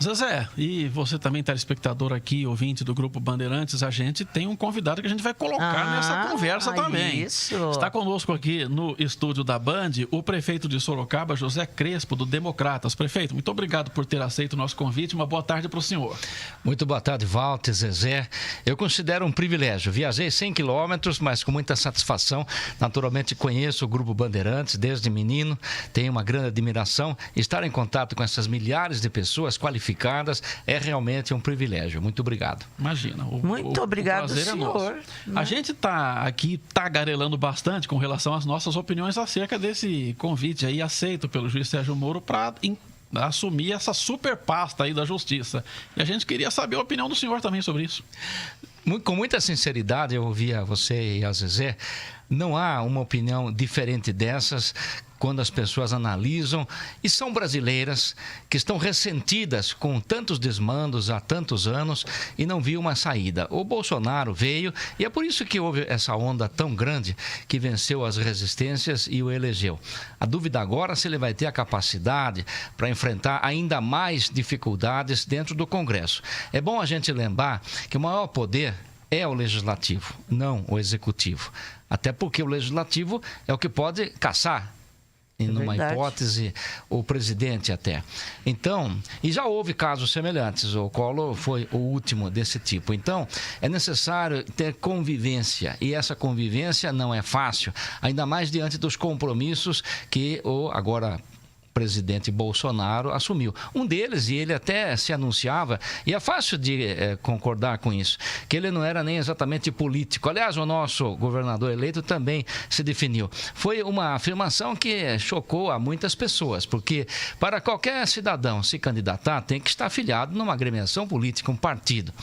Zezé, e você também, telespectador aqui, ouvinte do Grupo Bandeirantes, a gente tem um convidado que a gente vai colocar nessa conversa também. Isso. Está conosco aqui no estúdio da Band o prefeito de Sorocaba, José Crespo, do Democratas. Prefeito, muito obrigado por ter aceito o nosso convite. Uma boa tarde para o senhor. Muito boa tarde, Walter, Zezé. Eu considero um privilégio. Viajei 100 quilômetros, mas com muita satisfação. Naturalmente conheço o Grupo Bandeirantes desde menino, tenho uma grande admiração. Estar em contato com essas milhares de pessoas qualificadas é realmente um privilégio. Muito obrigado. Imagina. Muito obrigado, prazer senhor. É nosso. A gente está aqui tagarelando bastante com relação às nossas opiniões acerca desse convite aí aceito pelo juiz Sérgio Moro para assumir essa super pasta aí da Justiça. E a gente queria saber a opinião do senhor também sobre isso. Com muita sinceridade, eu ouvi a você e a Zezé, não há uma opinião diferente dessas quando as pessoas analisam, e são brasileiras que estão ressentidas com tantos desmandos há tantos anos e não viu uma saída. O Bolsonaro veio e é por isso que houve essa onda tão grande que venceu as resistências e o elegeu. A dúvida agora é se ele vai ter a capacidade para enfrentar ainda mais dificuldades dentro do Congresso. É bom a gente lembrar que o maior poder é o legislativo, não o executivo. Até porque o legislativo é o que pode caçar, numa hipótese, o presidente até. Então, e já houve casos semelhantes, o Collor foi o último desse tipo. Então, é necessário ter convivência, e essa convivência não é fácil, ainda mais diante dos compromissos que o agora presidente Bolsonaro assumiu. Um deles, e ele até se anunciava, e é fácil de concordar com isso, que ele não era nem exatamente político. Aliás, o nosso governador eleito também se definiu. Foi uma afirmação que chocou a muitas pessoas, porque para qualquer cidadão se candidatar, tem que estar afiliado numa agremiação política, um partido.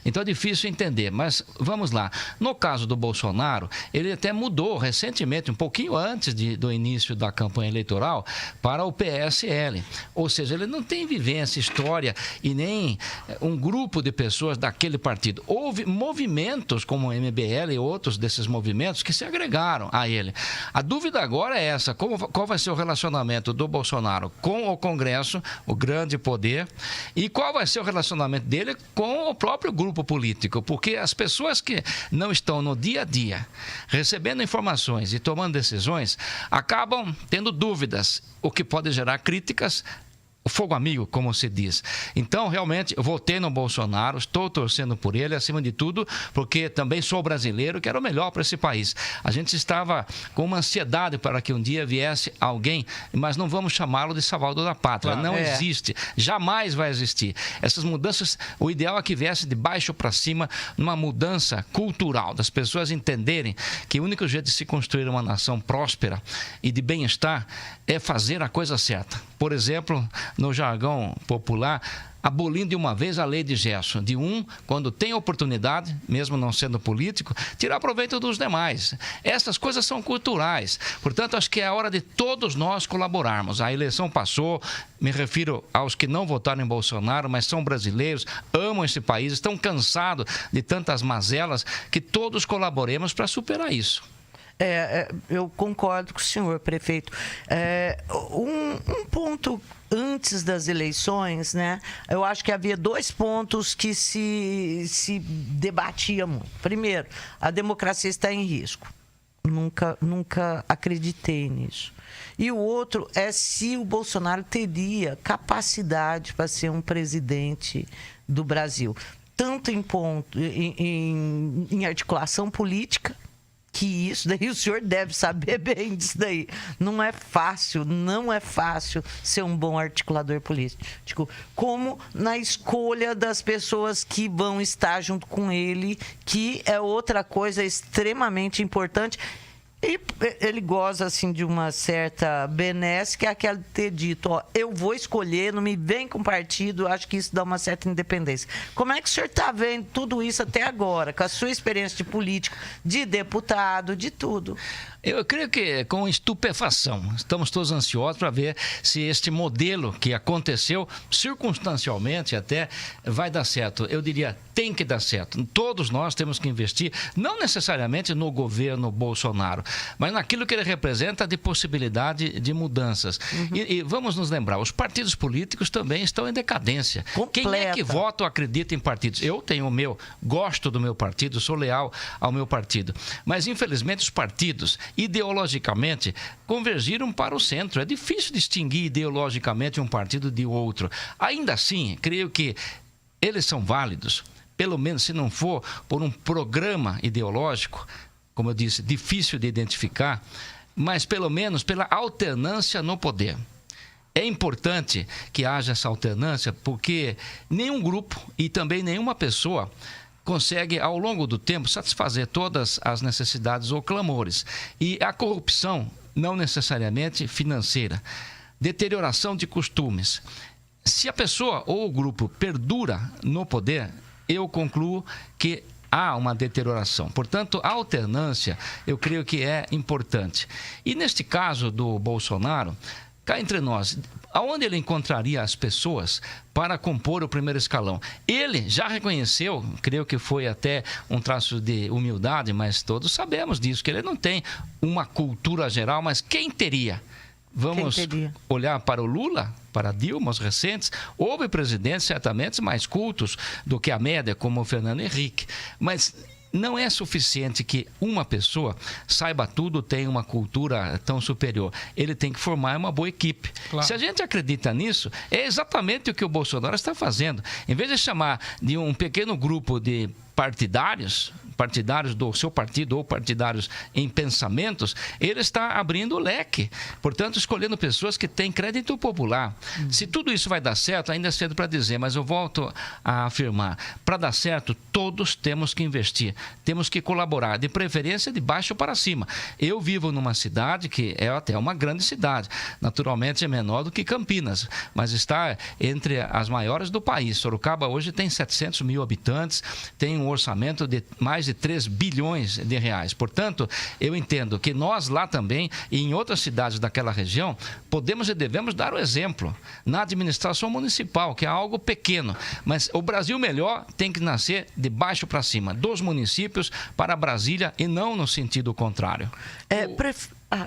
Então é difícil entender, mas vamos lá. No caso do Bolsonaro, ele até mudou recentemente, um pouquinho antes do início da campanha eleitoral, para o PSL, ou seja, ele não tem vivência, história e nem um grupo de pessoas daquele partido. Houve movimentos como o MBL e outros desses movimentos que se agregaram a ele. A dúvida agora é essa, qual vai ser o relacionamento do Bolsonaro com o Congresso, o grande poder, e qual vai ser o relacionamento dele com o próprio grupo político, porque as pessoas que não estão no dia a dia recebendo informações e tomando decisões acabam tendo dúvidas, o que pode gerar críticas, o fogo amigo, como se diz. Então, realmente, eu votei no Bolsonaro, estou torcendo por ele, acima de tudo, porque também sou brasileiro, quero o melhor para esse país. A gente estava com uma ansiedade para que um dia viesse alguém, mas não vamos chamá-lo de salvador da pátria. Claro, não existe, jamais vai existir. Essas mudanças, o ideal é que viesse de baixo para cima, numa mudança cultural, das pessoas entenderem que o único jeito de se construir uma nação próspera e de bem-estar é fazer a coisa certa. Por exemplo, no jargão popular, abolindo de uma vez a lei de Gerson, quando tem oportunidade, mesmo não sendo político, tirar proveito dos demais. Essas coisas são culturais. Portanto, acho que é a hora de todos nós colaborarmos. A eleição passou, me refiro aos que não votaram em Bolsonaro, mas são brasileiros, amam esse país, estão cansados de tantas mazelas, que todos colaboremos para superar isso. Eu concordo com o senhor, prefeito. Um ponto antes das eleições, né? Eu acho que havia dois pontos que se debatiam muito. Primeiro, a democracia está em risco. Nunca acreditei nisso. E o outro é se o Bolsonaro teria capacidade para ser um presidente do Brasil. Tanto em articulação política, que isso daí o senhor deve saber bem disso daí. Não é fácil ser um bom articulador político. Como na escolha das pessoas que vão estar junto com ele, que é outra coisa extremamente importante. E ele goza, assim, de uma certa benesse, que é aquela de ter dito, eu vou escolher, não me vem com partido, acho que isso dá uma certa independência. Como é que o senhor está vendo tudo isso até agora, com a sua experiência de político, de deputado, de tudo? Eu creio que com estupefação. Estamos todos ansiosos para ver se este modelo que aconteceu, circunstancialmente até, vai dar certo. Eu diria, tem que dar certo. Todos nós temos que investir, não necessariamente no governo Bolsonaro, mas naquilo que ele representa de possibilidade de mudanças. E vamos nos lembrar, os partidos políticos também estão em decadência. Completa. Quem é que vota ou acredita em partidos? Eu tenho o meu, gosto do meu partido, sou leal ao meu partido. Mas, infelizmente, os partidos, ideologicamente, convergiram para o centro. É difícil distinguir ideologicamente um partido de outro. Ainda assim, creio que eles são válidos, pelo menos se não for por um programa ideológico, como eu disse, difícil de identificar, mas pelo menos pela alternância no poder. É importante que haja essa alternância, porque nenhum grupo e também nenhuma pessoa consegue, ao longo do tempo, satisfazer todas as necessidades ou clamores. E a corrupção, não necessariamente financeira, deterioração de costumes. Se a pessoa ou o grupo perdura no poder, eu concluo que há uma deterioração. Portanto, a alternância, eu creio que é importante. E neste caso do Bolsonaro, cá entre nós, aonde ele encontraria as pessoas para compor o primeiro escalão? Ele já reconheceu, creio que foi até um traço de humildade, mas todos sabemos disso, que ele não tem uma cultura geral, mas quem teria? Vamos olhar para o Lula, para Dilma, os recentes. Houve presidentes, certamente, mais cultos do que a média, como o Fernando Henrique. Mas não é suficiente que uma pessoa saiba tudo, tenha uma cultura tão superior. Ele tem que formar uma boa equipe. Claro. Se a gente acredita nisso, é exatamente o que o Bolsonaro está fazendo. Em vez de chamar de um pequeno grupo de partidários do seu partido ou partidários em pensamentos, ele está abrindo o leque. Portanto, escolhendo pessoas que têm crédito popular. Se tudo isso vai dar certo, ainda é cedo para dizer, mas eu volto a afirmar. Para dar certo, todos temos que investir. Temos que colaborar, de preferência de baixo para cima. Eu vivo numa cidade que é até uma grande cidade. Naturalmente é menor do que Campinas, mas está entre as maiores do país. Sorocaba hoje tem 700 mil habitantes, tem um orçamento de mais de 3 bilhões de reais. Portanto, eu entendo que nós lá também e em outras cidades daquela região podemos e devemos dar o exemplo na administração municipal, que é algo pequeno, mas o Brasil melhor tem que nascer de baixo para cima, dos municípios para Brasília e não no sentido contrário.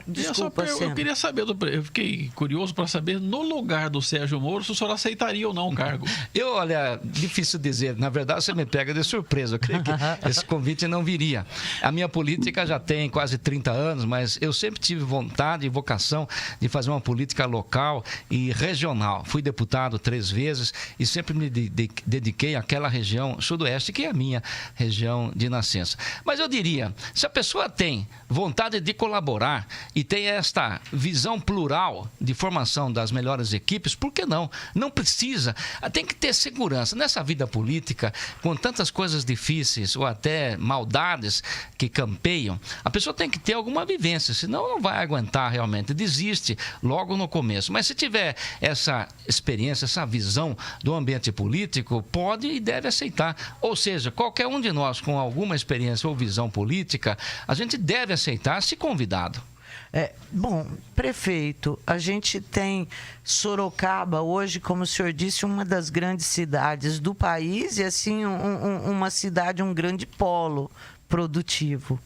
Desculpa, eu queria saber, eu fiquei curioso para saber, no lugar do Sérgio Moro, se o senhor aceitaria ou não o cargo? Olha, difícil dizer. Na verdade, você me pega de surpresa. Eu creio que esse convite não viria. A minha política já tem quase 30 anos, mas eu sempre tive vontade e vocação de fazer uma política local e regional. Fui deputado 3 vezes e sempre me dediquei àquela região sudoeste, que é a minha região de nascença. Mas eu diria, se a pessoa tem vontade de colaborar e tem esta visão plural de formação das melhores equipes, por que não? Não precisa. Tem que ter segurança. Nessa vida política, com tantas coisas difíceis ou até maldades que campeiam, a pessoa tem que ter alguma vivência, senão não vai aguentar realmente. Desiste logo no começo. Mas se tiver essa experiência, essa visão do ambiente político, pode e deve aceitar. Ou seja, qualquer um de nós com alguma experiência ou visão política, a gente deve aceitar se convidado. Bom, prefeito, a gente tem Sorocaba hoje, como o senhor disse, uma das grandes cidades do país e assim uma cidade, um grande polo produtivo.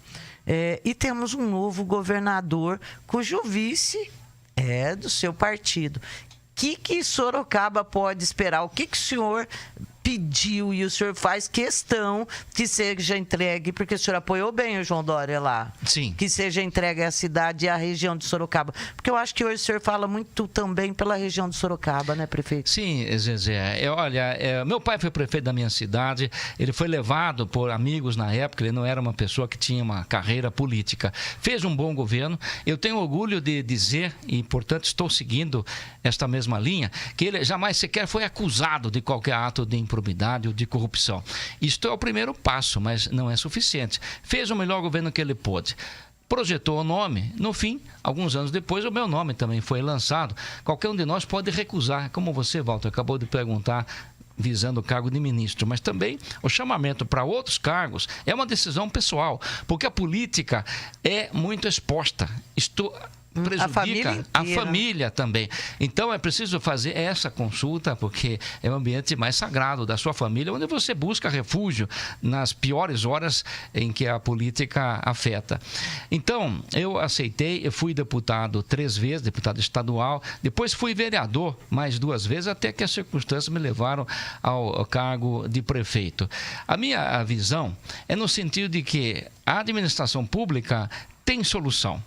E temos um novo governador cujo vice é do seu partido. O que Sorocaba pode esperar? O que o senhor pediu e o senhor faz questão que seja entregue, porque o senhor apoiou bem o João Dória lá. Sim. Que seja entregue à cidade e à região de Sorocaba. Porque eu acho que hoje o senhor fala muito também pela região de Sorocaba, né, prefeito? Sim, Zezé. Meu pai foi prefeito da minha cidade, ele foi levado por amigos na época, ele não era uma pessoa que tinha uma carreira política. Fez um bom governo. Eu tenho orgulho de dizer, e portanto estou seguindo esta mesma linha, que ele jamais sequer foi acusado de qualquer ato de improbidade ou de corrupção. Isto é o primeiro passo, mas não é suficiente. Fez o melhor governo que ele pôde. Projetou o nome. No fim, alguns anos depois, o meu nome também foi lançado. Qualquer um de nós pode recusar. Como você, Walter, acabou de perguntar, visando o cargo de ministro, mas também o chamamento para outros cargos é uma decisão pessoal, porque a política é muito exposta. Isto prejudica a família também. Então é preciso fazer essa consulta, porque é o ambiente mais sagrado da sua família, onde você busca refúgio nas piores horas em que a política afeta. Então, eu aceitei, eu fui deputado 3 vezes, deputado estadual, depois fui vereador mais 2 vezes, até que as circunstâncias me levaram ao cargo de prefeito. A minha visão é no sentido de que a administração pública tem solução.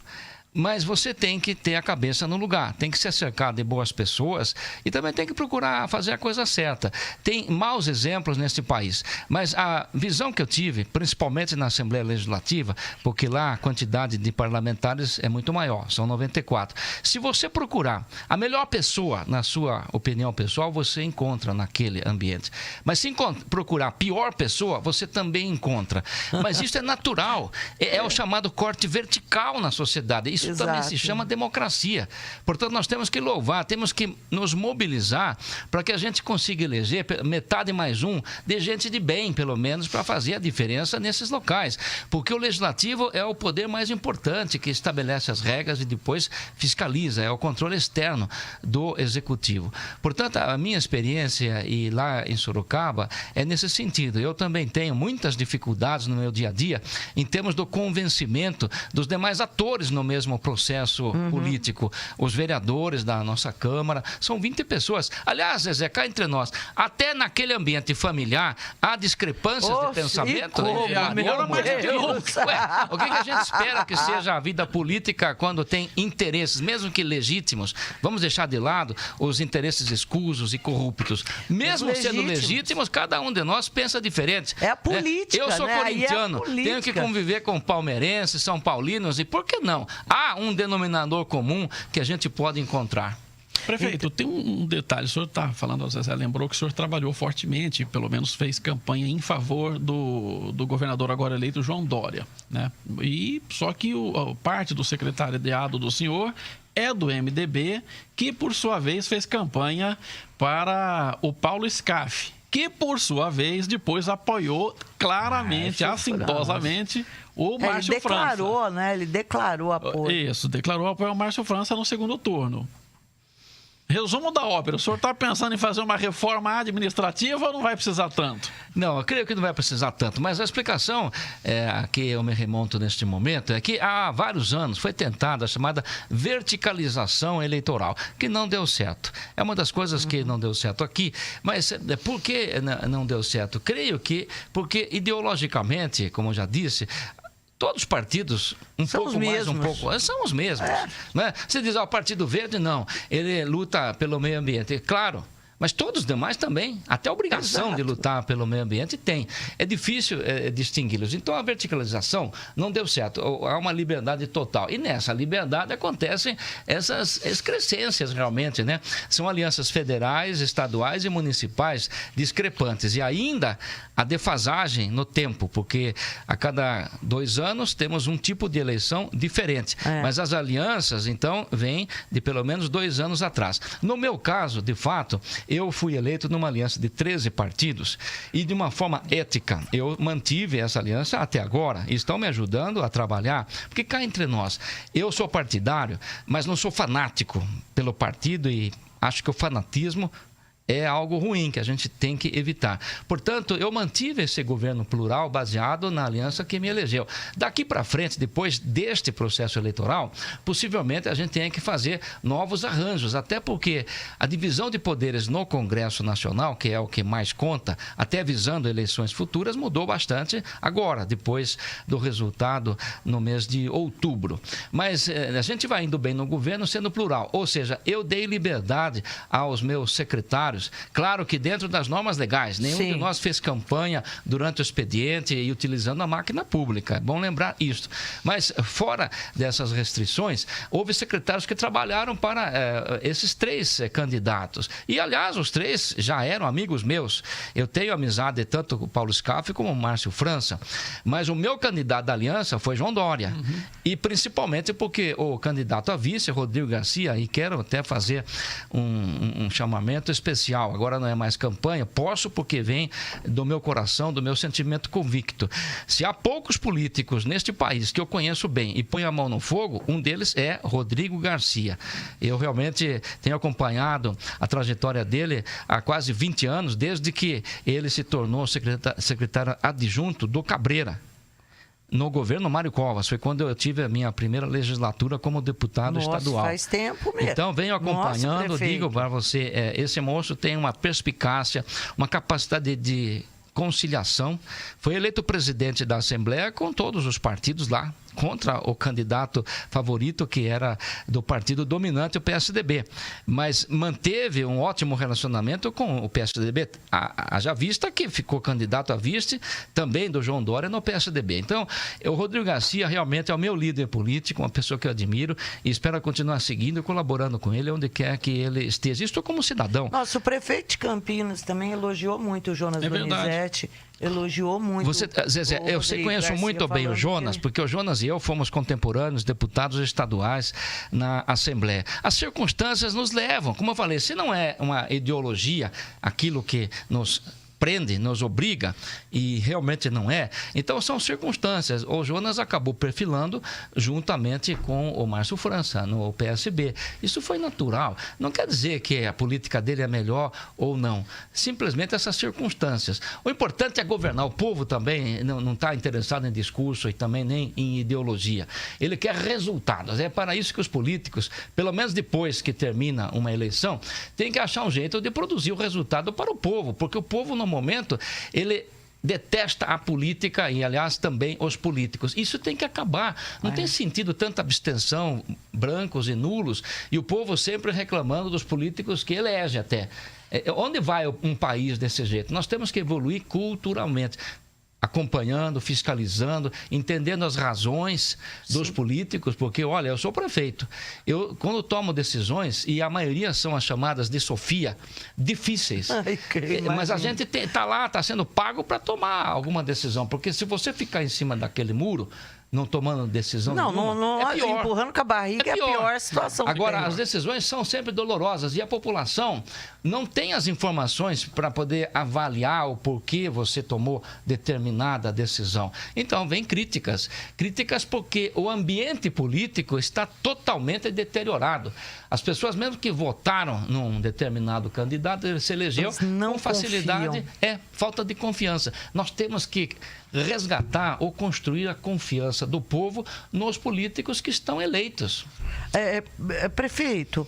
Mas você tem que ter a cabeça no lugar, tem que se cercar de boas pessoas e também tem que procurar fazer a coisa certa. Tem maus exemplos nesse país, mas a visão que eu tive, principalmente na Assembleia Legislativa, porque lá a quantidade de parlamentares é muito maior, são 94. Se você procurar a melhor pessoa, na sua opinião pessoal, você encontra naquele ambiente. Mas se procurar a pior pessoa, você também encontra. Mas isso é natural, é o chamado corte vertical na sociedade. Isso também se chama democracia. Portanto, nós temos que louvar, temos que nos mobilizar para que a gente consiga eleger metade mais um de gente de bem, pelo menos, para fazer a diferença nesses locais. Porque o legislativo é o poder mais importante que estabelece as regras e depois fiscaliza, é o controle externo do executivo. Portanto, a minha experiência e lá em Sorocaba é nesse sentido. Eu também tenho muitas dificuldades no meu dia a dia em termos do convencimento dos demais atores no mesmo processo político. Os vereadores da nossa Câmara, são 20 pessoas. Aliás, Zezé, cá entre nós, até naquele ambiente familiar, há discrepâncias de pensamento. O que a gente espera que seja a vida política quando tem interesses, mesmo que legítimos? Vamos deixar de lado os interesses escusos e corruptos. Mesmo sendo legítimos, cada um de nós pensa diferente. É a política, Eu sou corintiano, tenho que conviver com palmeirenses, são paulinos, e por que não? Há um denominador comum que a gente pode encontrar. Prefeito, tem um detalhe, o senhor está falando, o Zezé lembrou que o senhor trabalhou fortemente, pelo menos fez campanha em favor do governador agora eleito, João Dória, né? E só que parte do secretariado do senhor é do MDB, que por sua vez fez campanha para o Paulo Scaff, que por sua vez depois apoiou claramente, assintosamente, o Márcio França. Ele declarou, né? Ele declarou apoio. Isso, declarou apoio ao Márcio França no segundo turno. Resumo da ópera, o senhor está pensando em fazer uma reforma administrativa ou não vai precisar tanto? Não, eu creio que não vai precisar tanto, mas a explicação a que eu me remonto neste momento é que há vários anos foi tentada a chamada verticalização eleitoral, que não deu certo. É uma das coisas que não deu certo aqui, mas por que não deu certo? Creio que porque ideologicamente, como eu já disse, todos os partidos, são pouco mais, um pouco... São os mesmos. Né? Você diz, o Partido Verde, não. Ele luta pelo meio ambiente. Claro, mas todos os demais também. Até a obrigação de lutar pelo meio ambiente tem. É difícil distingui-los. Então, a verticalização não deu certo. Há uma liberdade total. E nessa liberdade acontecem essas excrescências, realmente, né? São alianças federais, estaduais e municipais discrepantes. E ainda a defasagem no tempo, porque a cada 2 anos temos um tipo de eleição diferente. Mas as alianças, então, vêm de pelo menos 2 anos atrás. No meu caso, de fato, eu fui eleito numa aliança de 13 partidos e de uma forma ética. Eu mantive essa aliança até agora e estão me ajudando a trabalhar, porque cá entre nós, eu sou partidário, mas não sou fanático pelo partido e acho que o fanatismo é algo ruim que a gente tem que evitar. Portanto, eu mantive esse governo plural baseado na aliança que me elegeu. Daqui para frente, depois deste processo eleitoral, possivelmente a gente tem que fazer novos arranjos, até porque a divisão de poderes no Congresso Nacional, que é o que mais conta, até visando eleições futuras, mudou bastante agora, depois do resultado no mês de outubro. Mas a gente vai indo bem no governo sendo plural, ou seja, eu dei liberdade aos meus secretários. Claro que dentro das normas legais, nenhum de nós fez campanha durante o expediente e utilizando a máquina pública, é bom lembrar isso. Mas fora dessas restrições, houve secretários que trabalharam para esses 3 candidatos. E aliás, os 3 já eram amigos meus. Eu tenho amizade tanto com o Paulo Scaff como o Márcio França, mas o meu candidato da aliança foi João Dória. E principalmente porque o candidato a vice, Rodrigo Garcia, e quero até fazer um chamamento especial oficial, agora não é mais campanha, posso porque vem do meu coração, do meu sentimento convicto. Se há poucos políticos neste país que eu conheço bem e põe a mão no fogo, um deles é Rodrigo Garcia. Eu realmente tenho acompanhado a trajetória dele há quase 20 anos, desde que ele se tornou secretário adjunto do Cabreira, no governo Mário Covas. Foi quando eu tive a minha primeira legislatura como deputado estadual. Faz tempo mesmo. Então, venho acompanhando, digo para você, esse moço tem uma perspicácia, uma capacidade de conciliação. Foi eleito presidente da Assembleia com todos os partidos lá, contra o candidato favorito, que era do partido dominante, o PSDB. Mas manteve um ótimo relacionamento com o PSDB. Haja vista que ficou candidato a vice também do João Dória no PSDB. Então, o Rodrigo Garcia realmente é o meu líder político, uma pessoa que eu admiro e espero continuar seguindo e colaborando com ele onde quer que ele esteja. Isto como cidadão. Nossa, o prefeito de Campinas também elogiou muito o Jonas Donizete. Elogiou muito. Você, Zezé, eu conheço muito bem o Jonas, porque o Jonas e eu fomos contemporâneos, deputados estaduais na Assembleia. As circunstâncias nos levam, como eu falei, se não é uma ideologia, aquilo que nos prende, nos obriga, e realmente não é, então são circunstâncias. O Jonas acabou perfilando juntamente com o Márcio França no PSB. Isso foi natural. Não quer dizer que a política dele é melhor ou não. Simplesmente essas circunstâncias. O importante é governar. O povo também não está interessado em discurso e também nem em ideologia. Ele quer resultados. É para isso que os políticos, pelo menos depois que termina uma eleição, têm que achar um jeito de produzir o resultado para o povo, porque o povo no momento, ele detesta a política e, aliás, também os políticos. Isso tem que acabar. Não tem sentido tanta abstenção, brancos e nulos, e o povo sempre reclamando dos políticos que elege até. Onde vai um país desse jeito? Nós temos que evoluir culturalmente, acompanhando, fiscalizando, entendendo as razões dos políticos, porque, olha, eu sou prefeito. Eu, quando tomo decisões, e a maioria são as chamadas de Sofia, difíceis. Mas a gente está lá, está sendo pago para tomar alguma decisão, porque se você ficar em cima daquele muro, não tomando decisão nenhuma, é pior. Empurrando com a barriga é a pior situação. Agora, as decisões são sempre dolorosas e a população não tem as informações para poder avaliar o porquê você tomou determinada decisão. Então, vem críticas. Críticas porque o ambiente político está totalmente deteriorado. As pessoas, mesmo que votaram num determinado candidato, ele se elegeu com facilidade. Confiam. É falta de confiança. Nós temos que resgatar ou construir a confiança do povo nos políticos que estão eleitos. Prefeito, o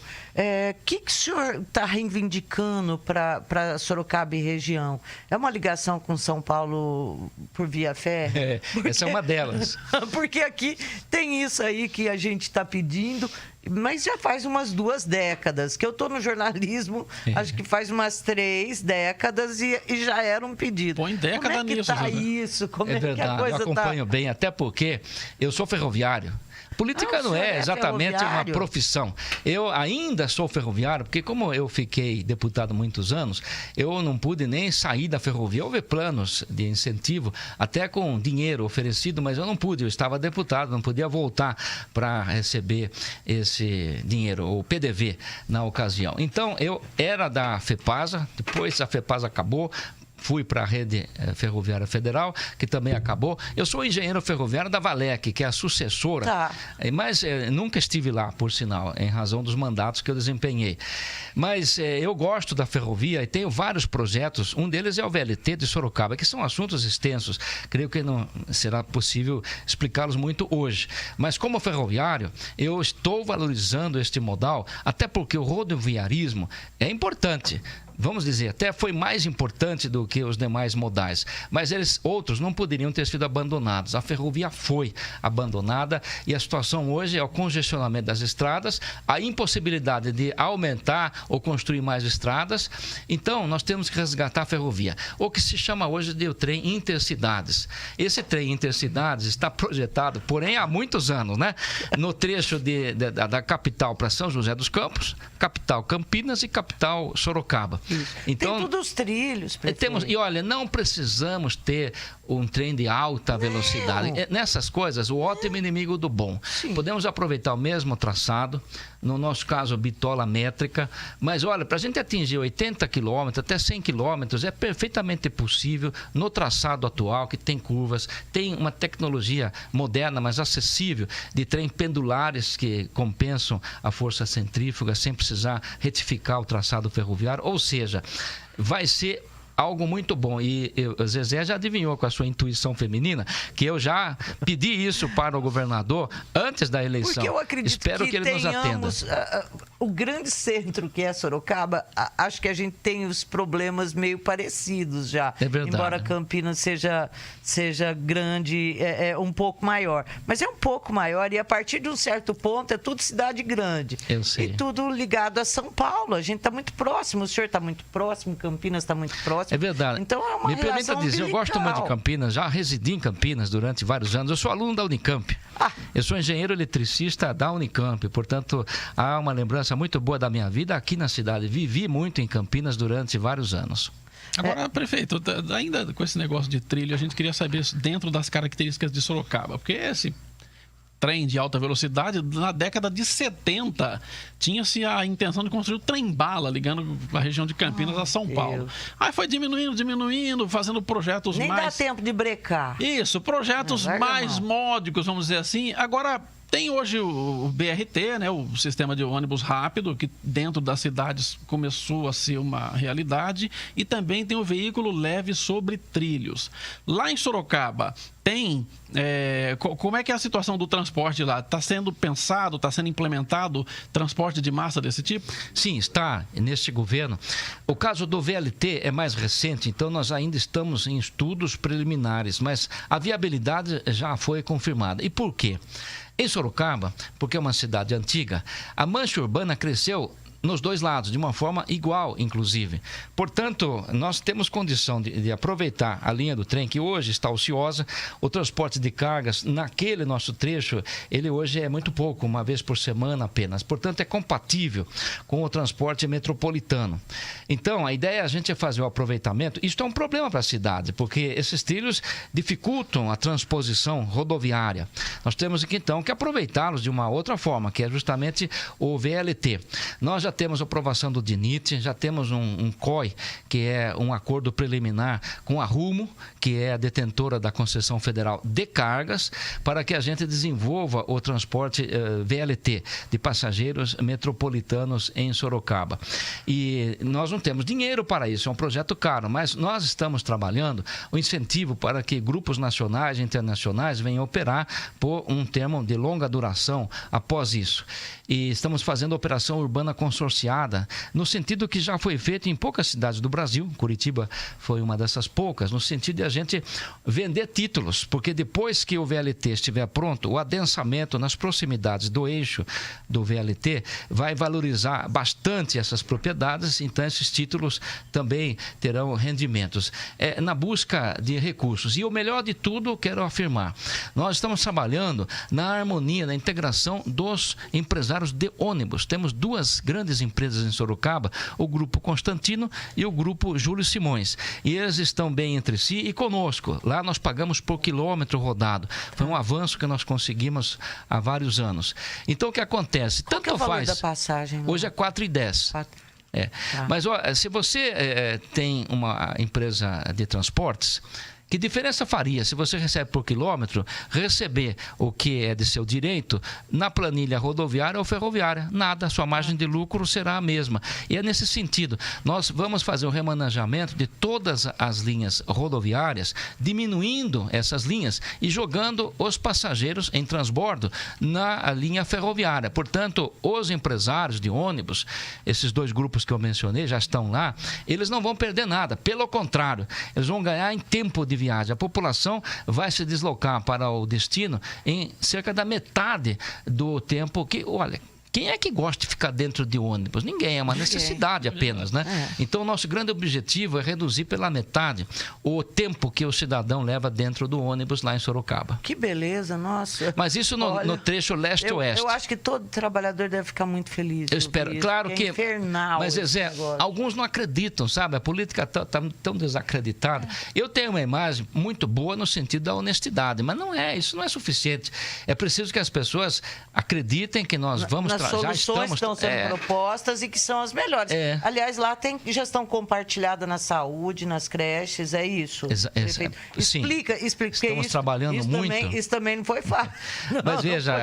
que o senhor está reivindicando para Sorocaba e região? É uma ligação com São Paulo por via férrea? Essa é uma delas. Porque aqui tem isso aí que a gente está pedindo, mas já faz umas 2 décadas que eu estou no jornalismo, acho que faz umas 3 décadas e já era um pedido. Põe década Como é que nisso, tá isso? Como é verdade, que a coisa eu acompanho bem, até porque eu sou ferroviário. Política não é exatamente uma profissão. Eu ainda sou ferroviário, porque como eu fiquei deputado muitos anos, eu não pude nem sair da ferrovia. Houve planos de incentivo, até com dinheiro oferecido, mas eu não pude. Eu estava deputado, não podia voltar para receber esse dinheiro, o PDV, na ocasião. Então, eu era da FEPASA, depois a FEPASA acabou, fui para a Rede Ferroviária Federal, que também acabou. Eu sou engenheiro ferroviário da Valec, que é a sucessora, mas nunca estive lá, por sinal, em razão dos mandatos que eu desempenhei. Mas eu gosto da ferrovia e tenho vários projetos. Um deles é o VLT de Sorocaba, que são assuntos extensos. Creio que não será possível explicá-los muito hoje. Mas como ferroviário, eu estou valorizando este modal, até porque o rodoviarismo é importante. Vamos dizer, até foi mais importante do que os demais modais. Mas outros não poderiam ter sido abandonados. A ferrovia foi abandonada e a situação hoje é o congestionamento das estradas, a impossibilidade de aumentar ou construir mais estradas. Então, nós temos que resgatar a ferrovia. O que se chama hoje de o trem intercidades. Esse trem intercidades está projetado, porém, há muitos anos, né? No trecho da capital para São José dos Campos, capital Campinas e capital Sorocaba. Então, tem todos os trilhos, prefeito. e olha, não precisamos ter um trem de alta velocidade. Nessas coisas, o ótimo é inimigo do bom. Sim. Podemos aproveitar o mesmo traçado, no nosso caso, bitola métrica, mas olha, para a gente atingir 80 km, até 100 km, é perfeitamente possível no traçado atual, que tem curvas, tem uma tecnologia moderna, mas acessível, de trem pendulares que compensam a força centrífuga sem precisar retificar o traçado ferroviário, ou seja, vai ser algo muito bom. E o Zezé já adivinhou com a sua intuição feminina que eu já pedi isso para o governador antes da eleição. Porque eu acredito Espero que ele nos atenda. O grande centro que é Sorocaba, acho que a gente tem os problemas meio parecidos já. É verdade. Embora Campinas seja grande, é um pouco maior. Mas é um pouco maior e a partir de um certo ponto é tudo cidade grande. Eu sei. E tudo ligado a São Paulo. A gente está muito próximo, o senhor está muito próximo, Campinas está muito próximo. É verdade. Então é uma Me permita relação dizer, eu gosto muito de umbilical. Campinas, já residi em Campinas durante vários anos. Eu sou aluno da Unicamp. Eu sou engenheiro eletricista da Unicamp, portanto, há uma lembrança muito boa da minha vida aqui na cidade. Vivi muito em Campinas durante vários anos. Agora, prefeito, ainda com esse negócio de trilho, a gente queria saber dentro das características de Sorocaba, porque esse trem de alta velocidade, na década de 70, tinha-se a intenção de construir o trem-bala, ligando a região de Campinas a São Paulo. Aí foi diminuindo, fazendo projetos Nem mais... dá tempo de brecar. Isso, projetos mais módicos, vamos dizer assim. Agora, tem hoje o BRT, né, o sistema de ônibus rápido, que dentro das cidades começou a ser uma realidade, e também tem o veículo leve sobre trilhos. Lá em Sorocaba, tem... como é que é a situação do transporte lá? Está sendo pensado, está sendo implementado transporte de massa desse tipo? Sim, está neste governo. O caso do VLT é mais recente, então nós ainda estamos em estudos preliminares, mas a viabilidade já foi confirmada. E por quê? Em Sorocaba, porque é uma cidade antiga, a mancha urbana cresceu nos dois lados, de uma forma igual, inclusive. Portanto, nós temos condição de aproveitar a linha do trem, que hoje está ociosa. O transporte de cargas, naquele nosso trecho, ele hoje é muito pouco, uma vez por semana apenas. Portanto, é compatível com o transporte metropolitano. Então, a ideia é a gente fazer o aproveitamento. Isto é um problema para a cidade, porque esses trilhos dificultam a transposição rodoviária. Nós temos que, então, que aproveitá-los de uma outra forma, que é justamente o VLT. Nós já temos a aprovação do DINIT, já temos um COI, que é um acordo preliminar com a Rumo, que é a detentora da concessão federal de cargas, para que a gente desenvolva o transporte VLT de passageiros metropolitanos em Sorocaba. E nós não temos dinheiro para isso, é um projeto caro, mas nós estamos trabalhando o incentivo para que grupos nacionais e internacionais venham operar por um termo de longa duração após isso. E estamos fazendo a operação urbana consorciada, no sentido que já foi feito em poucas cidades do Brasil. Curitiba foi uma dessas poucas, no sentido de a gente vender títulos, porque depois que o VLT estiver pronto, o adensamento nas proximidades do eixo do VLT vai valorizar bastante essas propriedades, então esses títulos também terão rendimentos. Na busca de recursos. E o melhor de tudo, quero afirmar, nós estamos trabalhando na harmonia, na integração dos empresários de ônibus. Temos duas grandes empresas em Sorocaba, o Grupo Constantino e o Grupo Júlio Simões. E eles estão bem entre si e conosco. Lá nós pagamos por quilômetro rodado. Foi um avanço que nós conseguimos há vários anos. Então o que acontece? Qual que é o valor da passagem? Hoje é 4,10. Tá. Mas se você tem uma empresa de transportes, que diferença faria se você recebe por quilômetro, receber o que é de seu direito na planilha rodoviária ou ferroviária? Nada, sua margem de lucro será a mesma. E é nesse sentido, nós vamos fazer o remanejamento de todas as linhas rodoviárias, diminuindo essas linhas e jogando os passageiros em transbordo na linha ferroviária. Portanto, os empresários de ônibus, esses dois grupos que eu mencionei, já estão lá, eles não vão perder nada. Pelo contrário, eles vão ganhar em tempo de viagem. A população vai se deslocar para o destino em cerca da metade do tempo que, olha, Quem é que gosta de ficar dentro de ônibus? Ninguém, é uma necessidade apenas, né? Então, o nosso grande objetivo é reduzir pela metade o tempo que o cidadão leva dentro do ônibus lá em Sorocaba. Que beleza, nossa. Mas isso no trecho leste-oeste. Eu acho que todo trabalhador deve ficar muito feliz. Eu espero, isso, claro que... É infernal. Mas, Zezé, alguns não acreditam, sabe? A política está tão desacreditada. Eu tenho uma imagem muito boa no sentido da honestidade, mas isso não é suficiente. É preciso que as pessoas acreditem que nós vamos... As soluções estão sendo propostas e que são as melhores. Aliás, lá tem gestão compartilhada na saúde, nas creches, é isso. Explica Estamos trabalhando muito. Isso também não foi fácil. Mas veja,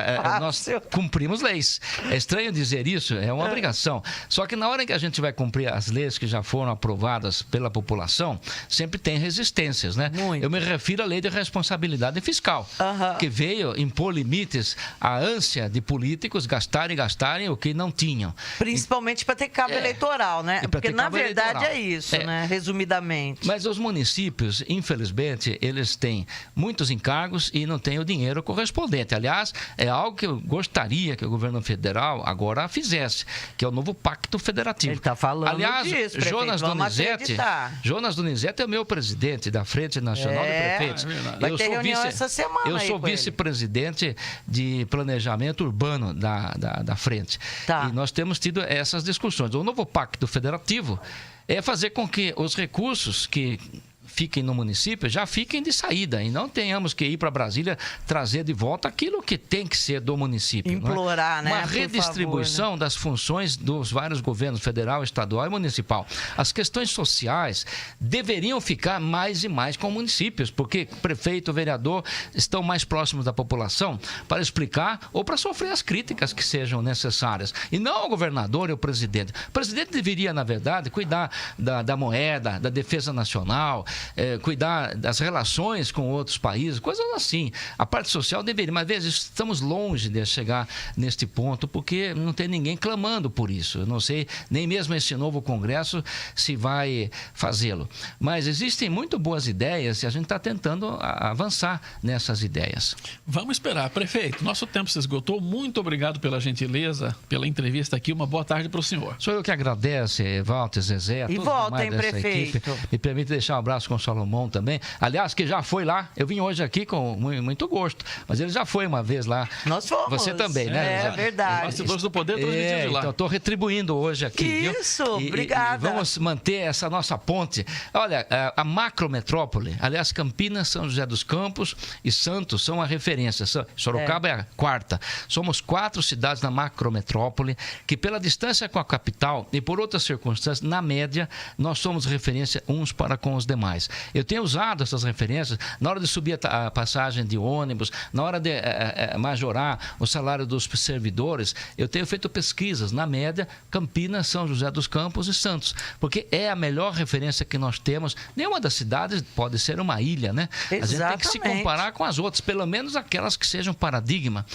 nós cumprimos leis. É estranho dizer isso, é uma obrigação. Só que na hora que a gente vai cumprir as leis que já foram aprovadas pela população, sempre tem resistências, né? Muito. Eu me refiro à lei de responsabilidade fiscal, que veio impor limites à ânsia de políticos gastarem o que não tinham. Principalmente para ter cabo eleitoral, né? Porque na verdade é isso, né? Resumidamente. Mas os municípios, infelizmente, eles têm muitos encargos e não têm o dinheiro correspondente. Aliás, é algo que eu gostaria que o governo federal agora fizesse, que é o novo Pacto Federativo. Ele está falando disso, Jonas Donizete é o meu presidente da Frente Nacional de Prefeitos. Vai ter reunião essa semana. Eu sou vice-presidente de planejamento urbano da Frente. E nós temos tido essas discussões. O novo Pacto Federativo é fazer com que os recursos que fiquem no município já fiquem de saída e não tenhamos que ir para Brasília trazer de volta aquilo que tem que ser do município. Implorar, né? Uma redistribuição das funções dos vários governos, federal, estadual e municipal. As questões sociais deveriam ficar mais e mais com municípios, porque prefeito, vereador estão mais próximos da população para explicar ou para sofrer as críticas que sejam necessárias. E não o governador e o presidente. O presidente deveria, na verdade, cuidar da moeda, da defesa nacional, cuidar das relações com outros países, coisas assim. A parte social deveria, mas às vezes estamos longe de chegar neste ponto, porque não tem ninguém clamando por isso. Eu não sei, nem mesmo esse novo Congresso se vai fazê-lo. Mas existem muito boas ideias e a gente está tentando avançar nessas ideias. Vamos esperar. Prefeito, nosso tempo se esgotou. Muito obrigado pela gentileza, pela entrevista aqui. Uma boa tarde para o senhor. Sou eu que agradeço, Walter, Zezé, a todos voltem, prefeito. Equipe. Me permite deixar um abraço com o Salomão também. Aliás, que já foi lá. Eu vim hoje aqui com muito gosto. Mas ele já foi uma vez lá. Nós fomos. Você também, né? É verdade. Bastidores do Poder transmitido de lá. Então, estou retribuindo hoje aqui. Isso, obrigada. E vamos manter essa nossa ponte. Olha, a macrometrópole, aliás, Campinas, São José dos Campos e Santos são a referência. Sorocaba é a quarta. Somos 4 cidades na macrometrópole que, pela distância com a capital e por outras circunstâncias, na média, nós somos referência uns para com os demais. Eu tenho usado essas referências na hora de subir a passagem de ônibus, na hora de majorar o salário dos servidores. Eu tenho feito pesquisas, na média, Campinas, São José dos Campos e Santos, porque é a melhor referência que nós temos. Nenhuma das cidades pode ser uma ilha, né? Exatamente. A gente tem que se comparar com as outras, pelo menos aquelas que sejam paradigma,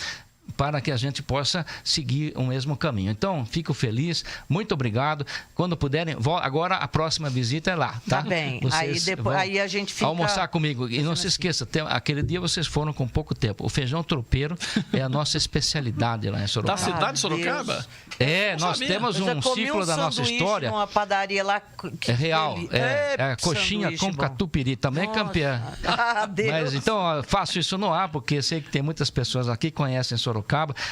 para que a gente possa seguir o mesmo caminho. Então, fico feliz, muito obrigado. Quando puderem, agora a próxima visita é lá, tá? Tá bem. Aí a gente fica... almoçar comigo. E não se esqueça, aquele dia vocês foram com pouco tempo. O feijão tropeiro é a nossa especialidade lá em Sorocaba. Da cidade de Sorocaba? Nós temos um ciclo da nossa história. Numa padaria lá é real. É a coxinha com catupiry, também é campeã. Mas então, eu faço isso no ar, porque sei que tem muitas pessoas aqui que conhecem Sorocaba.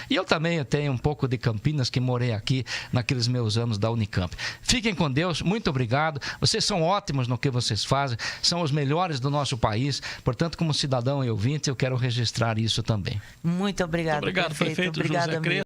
E eu também tenho um pouco de Campinas, que morei aqui naqueles meus anos da Unicamp. Fiquem com Deus, muito obrigado. Vocês são ótimos no que vocês fazem, são os melhores do nosso país. Portanto, como cidadão e ouvinte, eu quero registrar isso também. Muito obrigado, prefeito. Obrigado, Obrigada José Crespo.